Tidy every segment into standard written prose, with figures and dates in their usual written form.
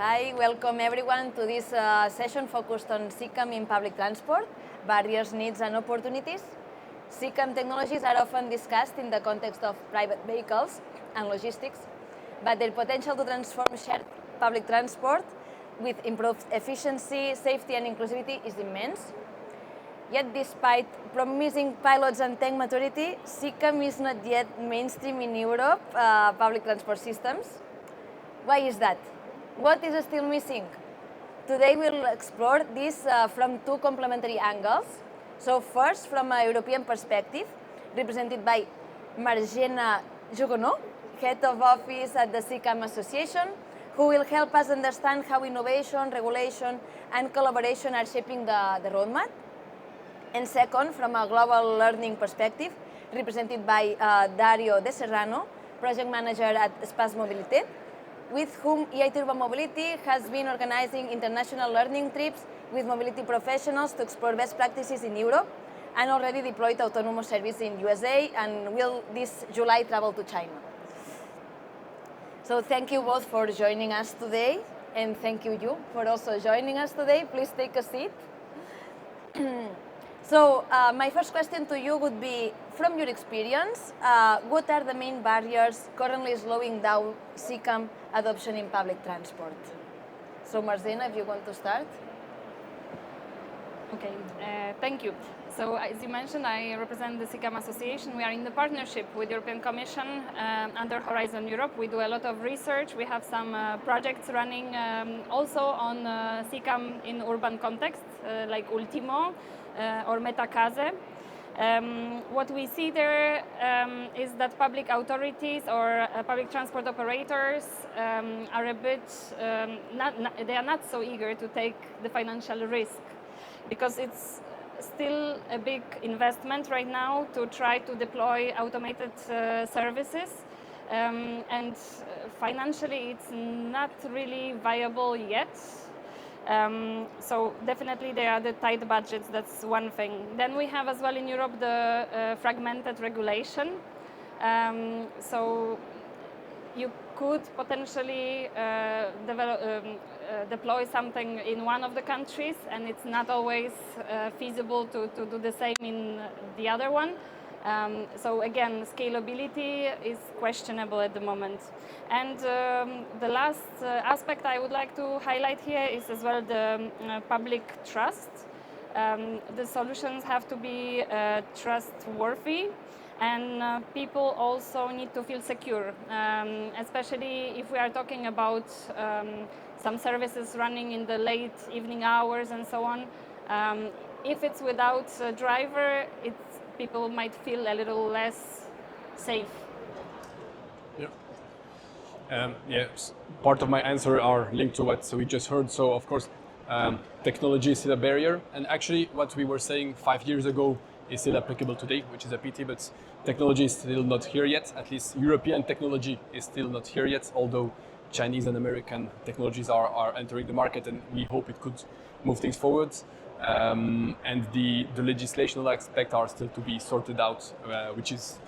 Hi, welcome everyone to this session focused on CCAM in public transport, barriers, needs and opportunities. CCAM technologies are often discussed in the context of private vehicles and logistics, but their potential to transform shared public transport with improved efficiency, safety and inclusivity is immense. Yet despite promising pilots and tech maturity, CCAM is not yet mainstream in Europe public transport systems. Why is that? What is still missing? Today we'll explore this from two complementary angles. So first, from a European perspective, represented by Marjena Jugono, Head of Office at the CCAM Association, who will help us understand how innovation, regulation, and collaboration are shaping the roadmap. And second, from a global learning perspective, represented by Dario De Serrano, Project Manager at Espace Mobilité, with whom EIT Urban Mobility has been organizing international learning trips with mobility professionals to explore best practices in Europe and already deployed autonomous service in USA and will this July travel to China. So thank you both for joining us today, and thank you for also joining us today. Please take a seat. So my first question to you would be, from your experience, what are the main barriers currently slowing down CCAM adoption in public transport? So Marjena, if you want to start. Okay, thank you. So as you mentioned, I represent the CCAM Association. We are in the partnership with the European Commission under Horizon Europe. We do a lot of research. We have some projects running also on CCAM in urban context, like Ultimo or Metacase. What we see there is that public authorities or public transport operators are a bit, they are not so eager to take the financial risk, because it's still a big investment right now to try to deploy automated services, and financially it's not really viable yet. So definitely there are the tight budgets, that's one thing. Then we have as well in Europe the fragmented regulation. So you could potentially deploy something in one of the countries, and it's not always feasible to do the same in the other one. So again, scalability is questionable at the moment. And the last aspect I would like to highlight here is as well the public trust. The solutions have to be trustworthy, and people also need to feel secure, especially if we are talking about some services running in the late evening hours and so on. If it's without a driver, people might feel a little less safe. Yes, part of my answer are linked to what we just heard. So of course, technology is still a barrier, and actually what we were saying 5 years ago is still applicable today, which is a pity, but technology is still not here yet. At least European technology is still not here yet, although Chinese and American technologies are entering the market, and we hope it could move things forward. And the legislational aspects are still to be sorted out, which is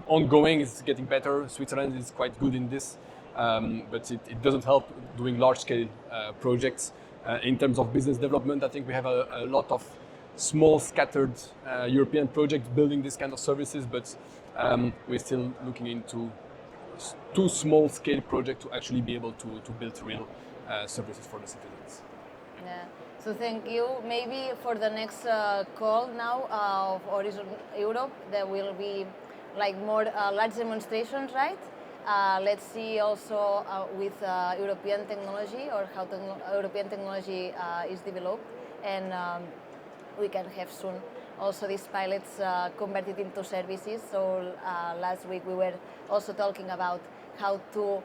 ongoing. It's getting better. Switzerland is quite good in this, but it doesn't help doing large-scale projects. In terms of business development, I think we have a lot of small, scattered European projects building this kind of services, but we're still looking into two small-scale projects to actually be able to build real services for the citizens. Yeah. So thank you. Maybe for the next call now of Horizon Europe, there will be like more large demonstrations, right? Let's see also with European technology, or how European technology is developed, and we can have soon also these pilots converted into services. So last week we were also talking about how to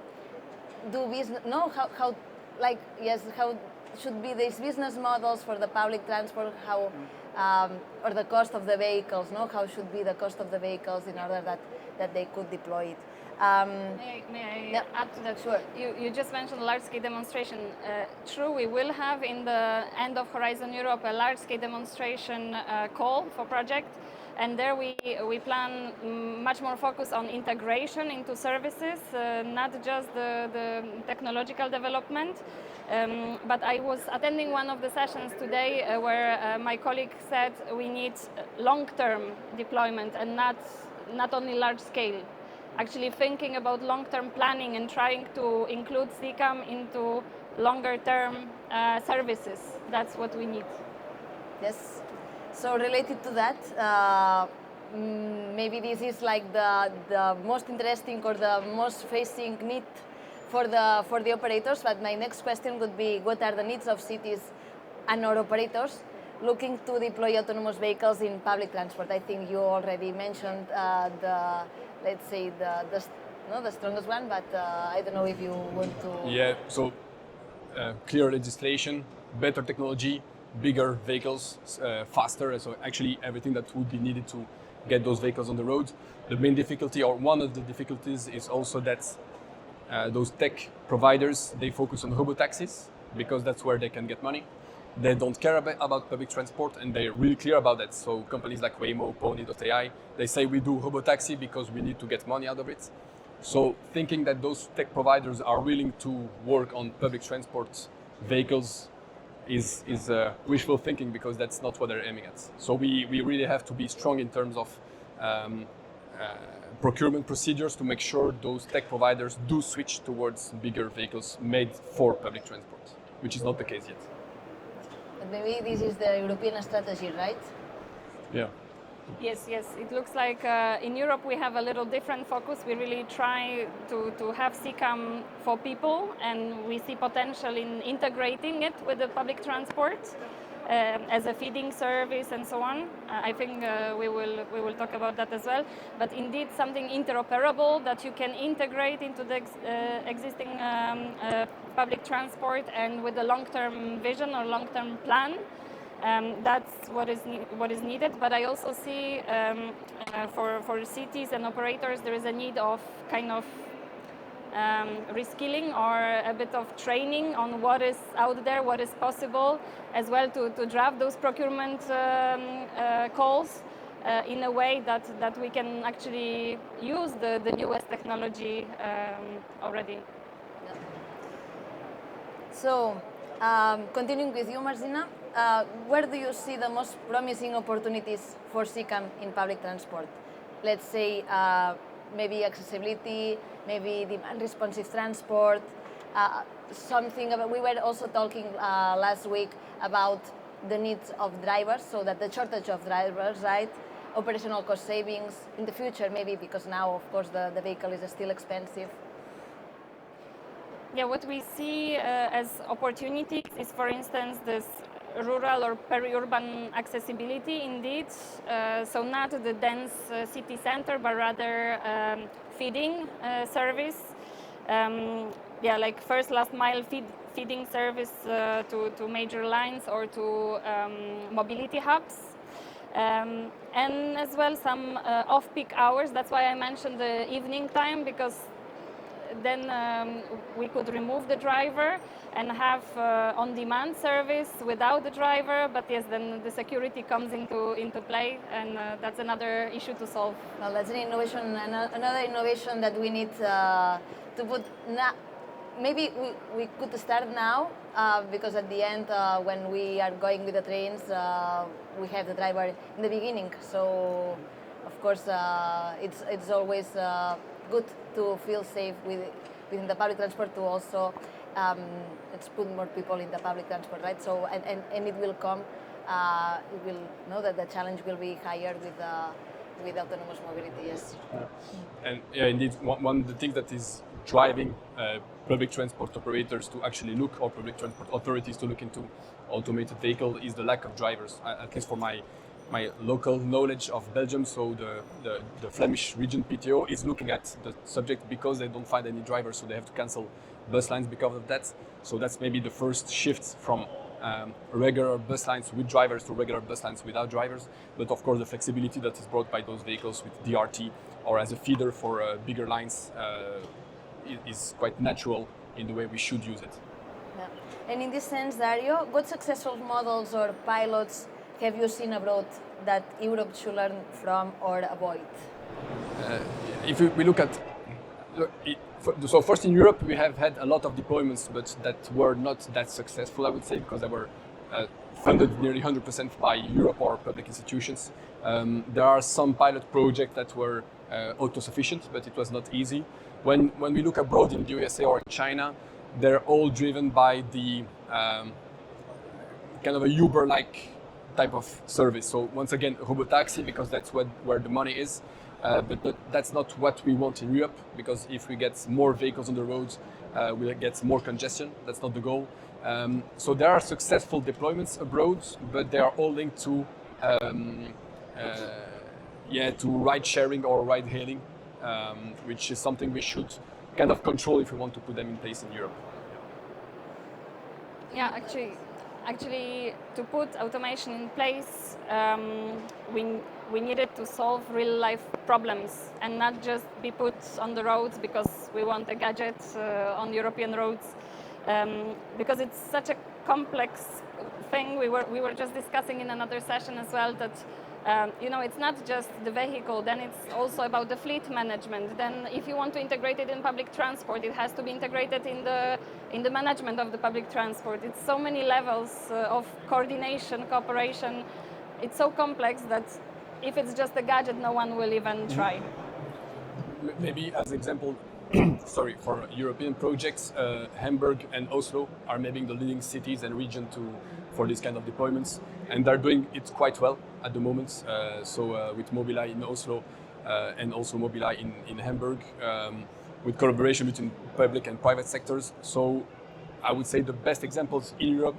do business, how should be these business models for the public transport, how or the cost of the vehicles, no? How should be the cost of the vehicles in order that they could deploy it. May I add to that? Sure. You just mentioned large-scale demonstration. True, we will have in the end of Horizon Europe a large-scale demonstration call for project, and there we plan much more focus on integration into services, not just the technological development. But I was attending one of the sessions today where my colleague said we need long-term deployment and not only large-scale. Actually thinking about long-term planning and trying to include CCAM into longer-term services. That's what we need. Yes. So related to that, maybe this is like the most interesting or the most facing need for the operators. But my next question would be, what are the needs of cities and our operators looking to deploy autonomous vehicles in public transport? I think you already mentioned let's say the strongest one, but I don't know if you want to. Yeah, so clear legislation, better technology, bigger vehicles, faster, so actually everything that would be needed to get those vehicles on the road. The main difficulty, or one of the difficulties, is also that those tech providers, they focus on robotaxis because that's where they can get money. They don't care about public transport, and they're really clear about that. So companies like Waymo, Pony.ai, they say we do robotaxi because we need to get money out of it. So thinking that those tech providers are willing to work on public transport vehicles is wishful thinking, because that's not what they're aiming at. So we really have to be strong in terms of procurement procedures to make sure those tech providers do switch towards bigger vehicles made for public transport, which is not the case yet. But maybe this is the European strategy, right? Yeah. Yes. It looks like in Europe we have a little different focus. We really try to have CCAM for people, and we see potential in integrating it with the public transport as a feeding service and so on. I think we will talk about that as well. But indeed, something interoperable that you can integrate into the existing public transport, and with a long-term vision or long-term plan. That's what is needed. But I also see for cities and operators there is a need of kind of reskilling or a bit of training on what is out there, what is possible, as well to draft those procurement calls in a way that we can actually use the newest technology already. Yeah. So, continuing with you, Marcina, where do you see the most promising opportunities for CCAM in public transport? Let's say maybe accessibility, maybe demand responsive transport, something about, we were also talking last week about the needs of drivers, so that the shortage of drivers, right? Operational cost savings in the future, maybe, because now, of course, the vehicle is still expensive. Yeah, what we see as opportunities is, for instance, this rural or peri-urban accessibility indeed. So not the dense city center, but rather feeding service. Yeah, like first last mile feeding service to major lines or to mobility hubs. And as well some off-peak hours. That's why I mentioned the evening time, because then we could remove the driver and have on-demand service without the driver. But yes, then the security comes into play, and that's another issue to solve. Well, that's an innovation, another innovation that we need to put. Maybe we could start now, because at the end, when we are going with the trains, we have the driver in the beginning. So, of course, it's always good to feel safe within the public transport, to also let's put more people in the public transport, right? So, and it will come, it will know that the challenge will be higher with autonomous mobility, yes. And yeah, indeed, one of the things that is driving public transport operators to actually look, or public transport authorities to look into automated vehicle, is the lack of drivers. At least for my local knowledge of Belgium, so the Flemish region PTO is looking at the subject because they don't find any drivers, so they have to cancel bus lines because of that. So that's maybe the first shift from regular bus lines with drivers to regular bus lines without drivers. But of course, the flexibility that is brought by those vehicles with DRT or as a feeder for bigger lines is quite natural in the way we should use it. Yeah. And in this sense, Dario, what successful models or pilots have you seen abroad that Europe should learn from or avoid? If we look at, so first in Europe we have had a lot of deployments, but that were not that successful, I would say, because they were funded nearly 100% by Europe or public institutions. There are some pilot projects that were auto-sufficient, but it was not easy. When we look abroad in the USA or in China, they're all driven by the kind of a Uber-like type of service. So once again, robotaxi, because that's where the money is. But that's not what we want in Europe, because if we get more vehicles on the roads, we'll get more congestion. That's not the goal. So there are successful deployments abroad, but they are all linked to to ride sharing or ride hailing, which is something we should kind of control if we want to put them in place in Europe. Yeah, actually, to put automation in place, we needed to solve real life problems and not just be put on the roads because we want a gadget on European roads. Because it's such a complex thing. We were just discussing in another session as well that it's not just the vehicle, then it's also about the fleet management. Then if you want to integrate it in public transport, it has to be integrated in the management of the public transport. It's so many levels of coordination, cooperation. It's so complex that if it's just a gadget, no one will even try. Maybe as example, for European projects, Hamburg and Oslo are maybe the leading cities and region for this kind of deployments, and they're doing it quite well at the moment. With Mobileye in Oslo and also Mobileye in Hamburg, with collaboration between public and private sectors. So I would say the best examples in Europe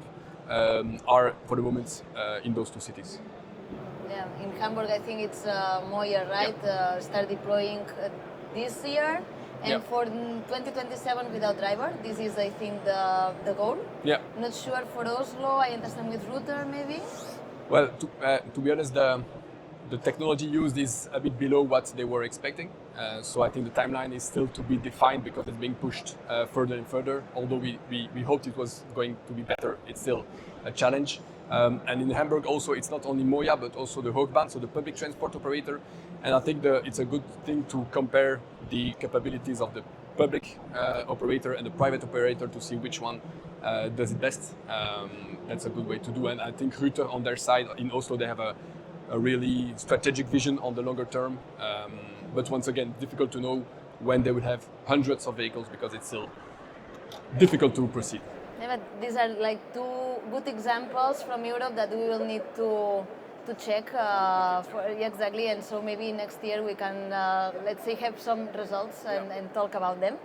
are for the moment in those two cities. Yeah, in Hamburg, I think it's Moyer, right? Yep. Start deploying this year. And Yep. for 2027 without driver, this is, I think, the goal. Yeah. Not sure for Oslo, I understand with router maybe? Well, to be honest, the technology used is a bit below what they were expecting. So I think the timeline is still to be defined because it's being pushed further and further. Although we hoped it was going to be better, it's still a challenge. And in Hamburg also, it's not only Moya, but also the Hochbahn, so the public transport operator. And I think it's a good thing to compare the capabilities of the public operator and the private operator to see which one does it best. That's a good way to do. And I think Rutte on their side, in Oslo, they have a really strategic vision on the longer term. But once again, difficult to know when they will have hundreds of vehicles because it's still difficult to proceed. Yeah, but these are like two good examples from Europe that we will need to check exactly, and so maybe next year we can let's say have some results and talk about them.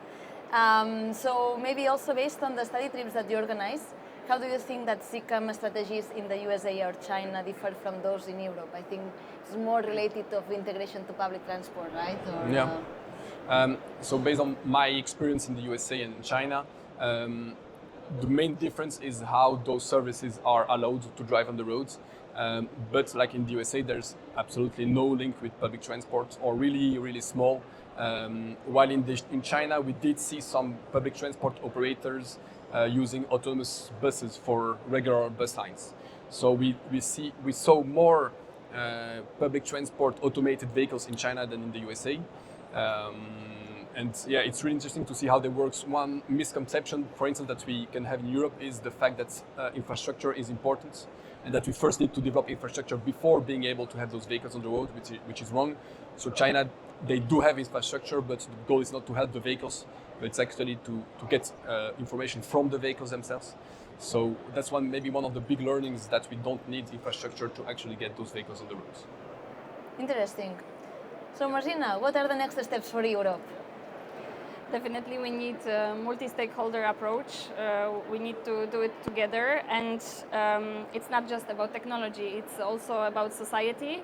So maybe also based on the study trips that you organize, how do you think that CCAM strategies in the USA or China differ from those in Europe? I think it's more related to integration to public transport, right? Or, yeah. So based on my experience in the USA and China, the main difference is how those services are allowed to drive on the roads. But like in the USA, there's absolutely no link with public transport, or really, really small. While in China, we did see some public transport operators using autonomous buses for regular bus lines. So we saw more public transport automated vehicles in China than in the USA. And yeah, it's really interesting to see how they work. One misconception, for instance, that we can have in Europe is the fact that infrastructure is important and that we first need to develop infrastructure before being able to have those vehicles on the road, which is wrong. So China, they do have infrastructure, but the goal is not to help the vehicles, but it's actually to get information from the vehicles themselves. So that's maybe one of the big learnings, that we don't need infrastructure to actually get those vehicles on the roads. Interesting. So Marcina, what are the next steps for Europe? Definitely we need a multi-stakeholder approach. We need to do it together, and it's not just about technology, it's also about society,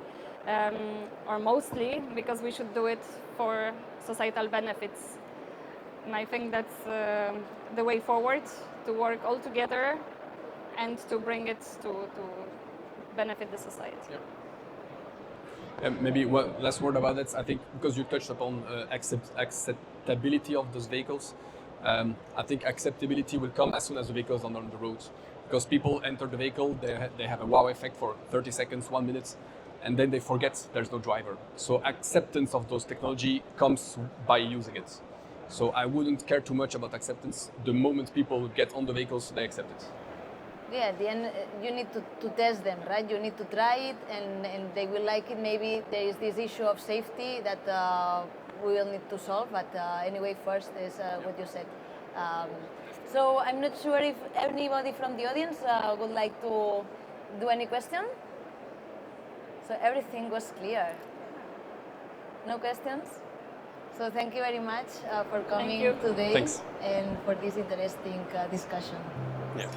or mostly, because we should do it for societal benefits. And I think that's the way forward, to work all together and to bring it to benefit the society. Yep. And maybe one last word about that. I think because you touched upon acceptability of those vehicles, I think acceptability will come as soon as the vehicles are on the roads. Because people enter the vehicle, they have a wow effect for 30 seconds, 1 minute, and then they forget there's no driver. So acceptance of those technology comes by using it. So I wouldn't care too much about acceptance. The moment people get on the vehicles, they accept it. Yeah, at the end, you need to test them, right? You need to try it, and they will like it. Maybe there is this issue of safety that we will need to solve, but anyway, first is what you said. So I'm not sure if anybody from the audience would like to do any question. So everything was clear. No questions? So thank you very much for coming today. Thanks. And for this interesting discussion. Yeah.